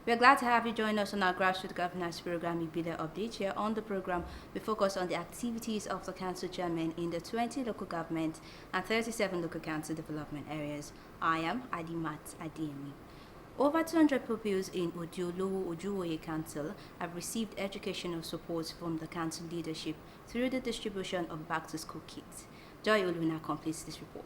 We're glad to have you join us on our grassroots governance program, Ibile Update. Here on the program, we focus on the activities of the council chairman in the 20 local government and 37 local council development areas. I am Adimat Adiemi. Over 200 pupils in Odi-Olowo Ojuwoye Council have received educational support from the council leadership through the distribution of back-to-school kits. Joy Oluna completes this report.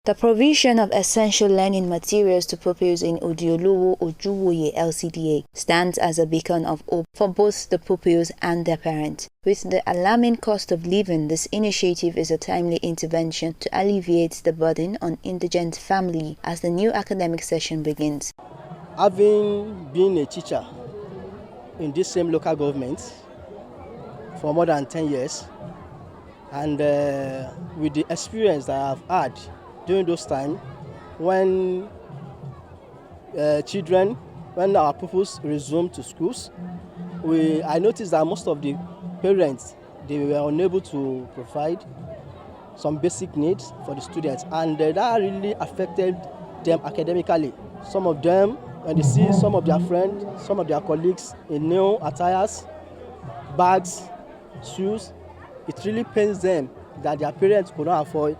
The provision of essential learning materials to pupils in Odi-Olowo Ojuwoye LCDA stands as a beacon of hope for both the pupils and their parents. With the alarming cost of living, this initiative is a timely intervention to alleviate the burden on indigent families as the new academic session begins. Having been a teacher in this same local government for more than 10 years, and with the experience that I've had during those times when when our pupils resumed to schools, I noticed that most of the parents, they were unable to provide some basic needs for the students, and that really affected them academically. Some of them, when they see some of their friends, some of their colleagues in new attires, bags, shoes, it really pains them that their parents could not afford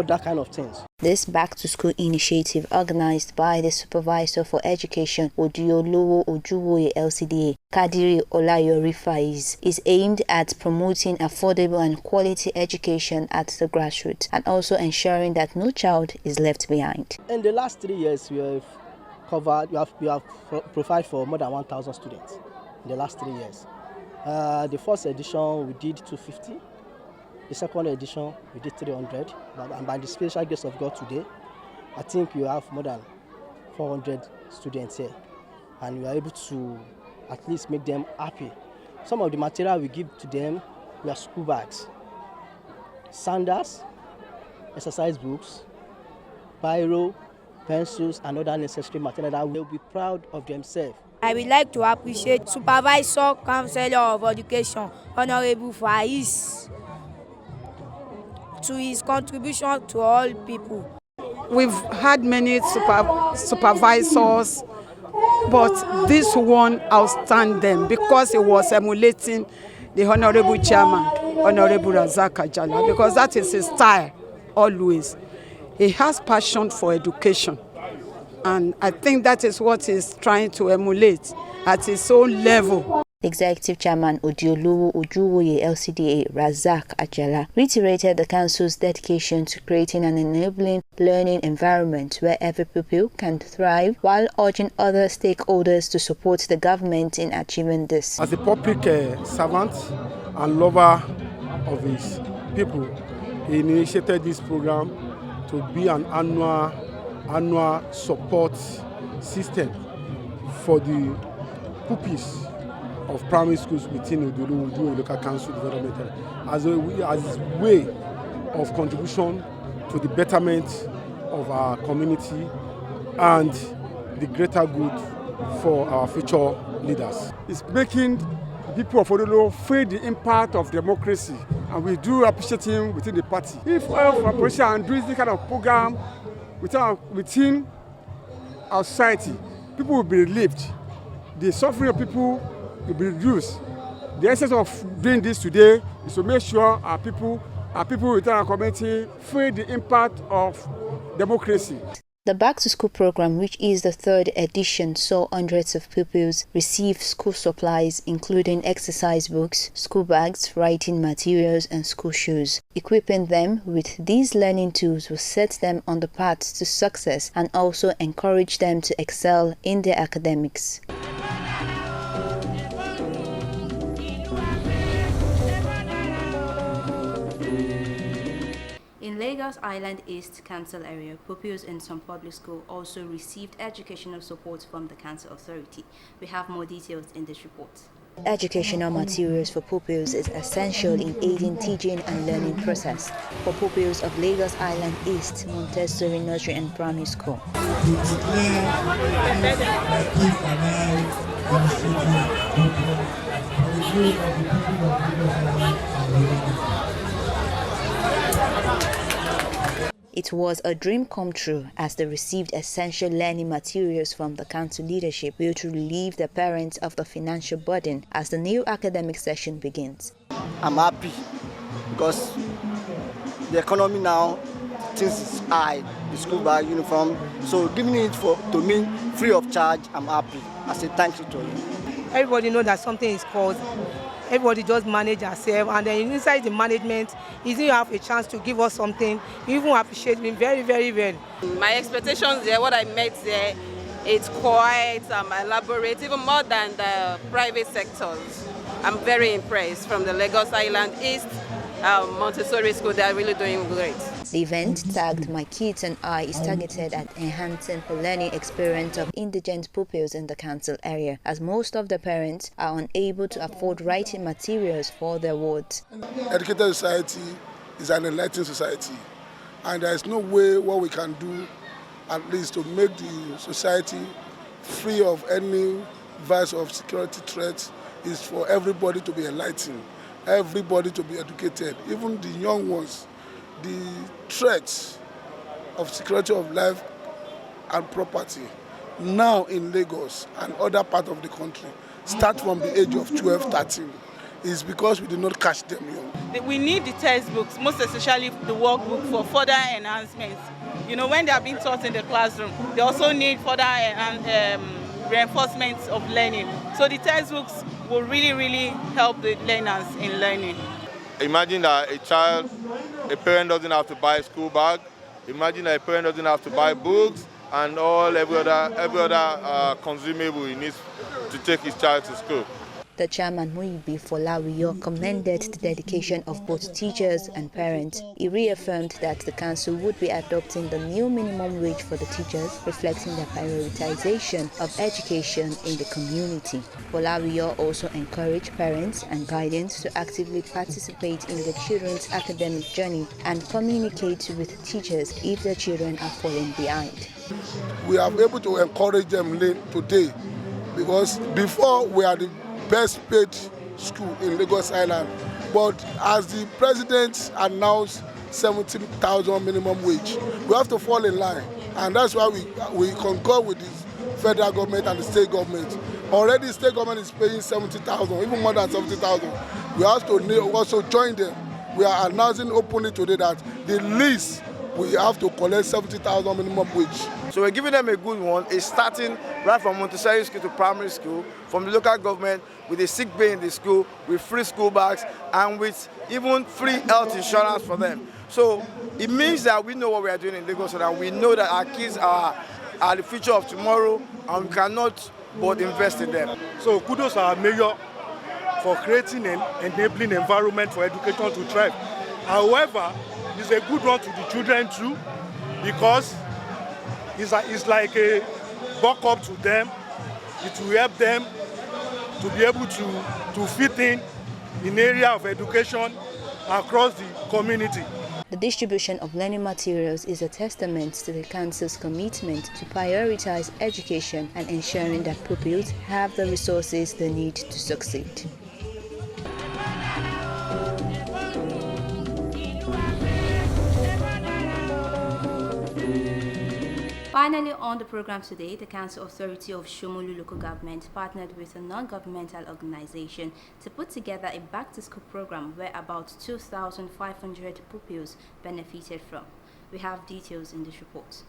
that kind of things. This back-to-school initiative, organized by the Supervisor for Education, Odi-Olowo Ojuwoye LCDA, Kadiri Olayorifaiz, is aimed at promoting affordable and quality education at the grassroots and also ensuring that no child is left behind. In the last 3 years, we have provided for more than 1,000 students in the last 3 years. The first edition, we did 250. The second edition, we did 300, and by the special grace of God today, I think we have more than 400 students here, and we are able to at least make them happy. Some of the material we give to them were school bags, sandals, exercise books, biro, pencils, and other necessary material that will be proud of themselves. I would like to appreciate Supervisor Counselor of Education, Honorable Faiz, to his contribution to all people. We've had many supervisors, but this one outstanding because it was emulating the Honorable Chairman, Honorable Razak Ajala, because that is his style always. He has passion for education, and I think that is what he's trying to emulate at his own level. Executive Chairman Odi-Olowo Ojuwoye LCDA Razak Ajala reiterated the council's dedication to creating an enabling learning environment where every pupil can thrive, while urging other stakeholders to support the government in achieving this. As a public servant and lover of his people, he initiated this program to be an annual support system for the pupils of primary schools within the Odi-Olowo local council development as a way of contribution to the betterment of our community and the greater good for our future leaders. It's making the people of Odi-Olowo feel the impact of democracy, and we do appreciate him within the party. If all of our politicians do this kind of program within our society, people will be relieved. The suffering of people will be reduced. The essence of doing this today is to make sure our people within our community feel the impact of democracy. The back-to-school program, which is the third edition, saw hundreds of pupils receive school supplies, including exercise books, school bags, writing materials, and school shoes. Equipping them with these learning tools will set them on the path to success and also encourage them to excel in their academics. Lagos Island East Council area, pupils in some public schools also received educational support from the council authority. We have more details in this report. Educational materials for pupils is essential in aiding teaching and learning process for pupils of Lagos Island East Montessori Nursery and Primary School. It was a dream come true as they received essential learning materials from the council leadership to relieve the parents of the financial burden as the new academic session begins. I'm happy because the economy now, things is high, the school bag, uniform. So giving it to me free of charge, I'm happy. I say thank you to you. Everybody knows that something is caused. Everybody just manage ourselves, and then inside the management, if you have a chance to give us something, you even appreciate me very, very well. My expectations there, what I met there, it's quite elaborate, even more than the private sectors. I'm very impressed from the Lagos Island East Montessori School. They are really doing great. The event, tagged My Kids and I, is targeted at enhancing the learning experience of indigent pupils in the council area, as most of the parents are unable to afford writing materials for their wards. Educated society is an enlightened society, and there is no way what we can do, at least to make the society free of any vice of security threats, is for everybody to be enlightened, everybody to be educated, even the young ones. The threats of security of life and property now in Lagos and other parts of the country start from the age of 12, 13. Is because we did not catch them young. We need the textbooks, most especially the workbook, for further enhancements. You know, when they are being taught in the classroom, they also need further reinforcements of learning. So the textbooks will really, really help the learners in learning. Imagine that a parent doesn't have to buy a school bag. Imagine that a parent doesn't have to buy books and every other consumable he needs to take his child to school. The chairman, Muyibi Folawiyo, commended the dedication of both teachers and parents. He reaffirmed that the council would be adopting the new minimum wage for the teachers, reflecting the prioritization of education in the community. Folawiyo also encouraged parents and guardians to actively participate in the children's academic journey and communicate with teachers if their children are falling behind. We are able to encourage them today because before we are the best paid school in Lagos Island, but as the president announced 17,000 minimum wage, we have to fall in line, and that's why we concur with the federal government and the state government. Already the state government is paying 70,000, even more than 70,000. We have to also join them. We are announcing openly today that the least we have to collect 70,000 minimum wage. So we're giving them a good one. It's starting right from Montessori school to primary school, from the local government, with a sick bay in the school, with free school bags, and with even free health insurance for them. So it means that we know what we are doing in Lagos, and we know that our kids are the future of tomorrow, and we cannot but invest in them. So kudos to our mayor for creating an enabling environment for education to thrive. However, it's a good one to the children too, because it's like a buck up to them. It will help them to be able to fit in area of education across the community. The distribution of learning materials is a testament to the council's commitment to prioritize education and ensuring that pupils have the resources they need to succeed. Finally, on the program today, the Council Authority of Somolu Local Government partnered with a non-governmental organization to put together a back-to-school program where about 2,500 pupils benefited from. We have details in this report.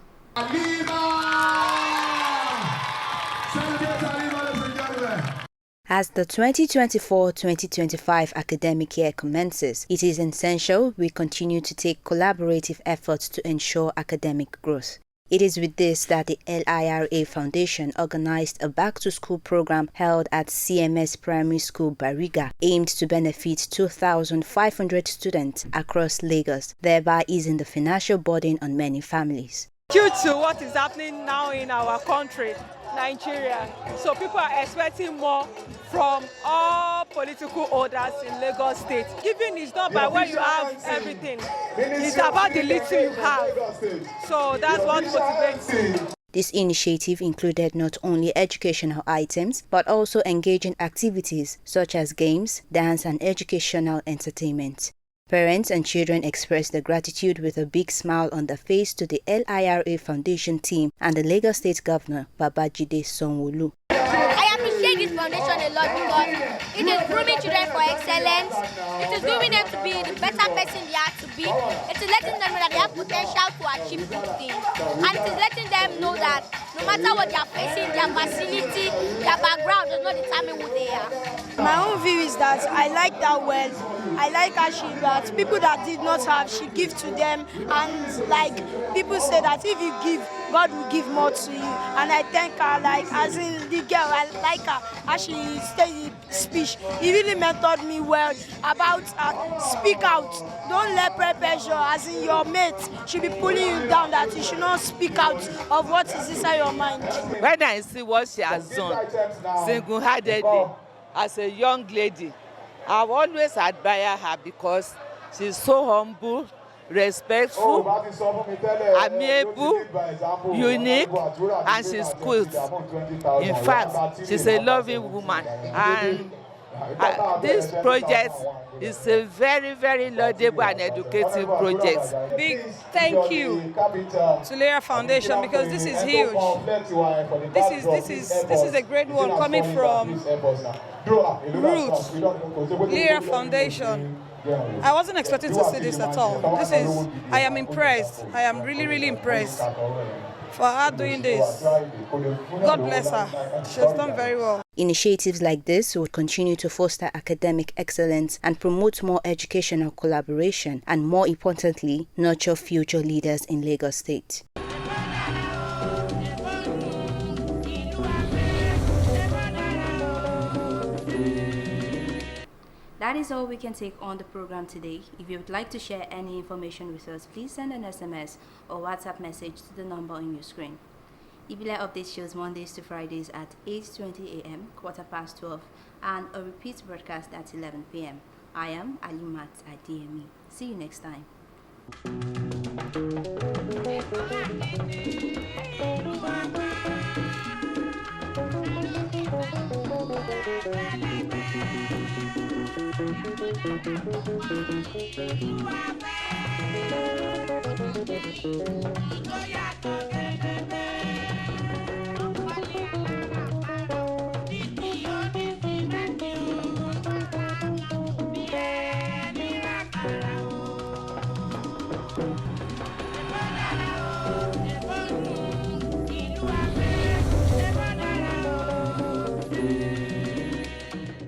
As the 2024-2025 academic year commences, it is essential we continue to take collaborative efforts to ensure academic growth. It is with this that the LIRA Foundation organized a back-to-school program held at CMS Primary School, Bariga, aimed to benefit 2,500 students across Lagos, thereby easing the financial burden on many families. Due to what is happening now in our country, Nigeria, so people are expecting more from all political orders in Lagos State. Giving is not by where you have everything, it's about the little you have. So that's what motivates. This initiative included not only educational items, but also engaging activities such as games, dance, and educational entertainment. Parents and children expressed their gratitude with a big smile on their face to the LIRA Foundation team and the Lagos State Governor, Babajide Somolu. I appreciate this foundation a lot because it is grooming children for excellence. It is grooming them to be the better person they have to be. It is letting them know that they have potential to achieve good things. And it is letting them know that no matter what they are facing, their facility, their background does not determine who they are. My own view is that I like that word. I like how she that people that did not have, she gives to them. And like people say that if you give, God will give more to you. And I thank her, like as in the girl, I like her as she said the speech. He really mentored me well about speak out. Don't let peer pressure, as in your mate should be pulling you down, that you should not speak out of what is inside your mind. When I see what she has done single-handedly as a young lady, I've always admired her because she's so humble, respectful, amiable, unique, and she's cool. In fact, she's a loving woman. And this project is a very, very laudable and educative project. Big thank you to LIRA Foundation because this is huge. This is a great one coming from Roots, LIRA Foundation. I wasn't expecting to see this at all. I am impressed. I am really, really impressed for her doing this. God bless her. She has done very well. Initiatives like this will continue to foster academic excellence and promote more educational collaboration and, more importantly, nurture future leaders in Lagos State. That is all we can take on the program today. If you would like to share any information with us, please send an SMS or WhatsApp message to the number on your screen. Ibile update shows Mondays to Fridays at 8:20 a.m., 12:15, and a repeat broadcast at 11 p.m. I am Alimat at DME. See you next time. Thank you.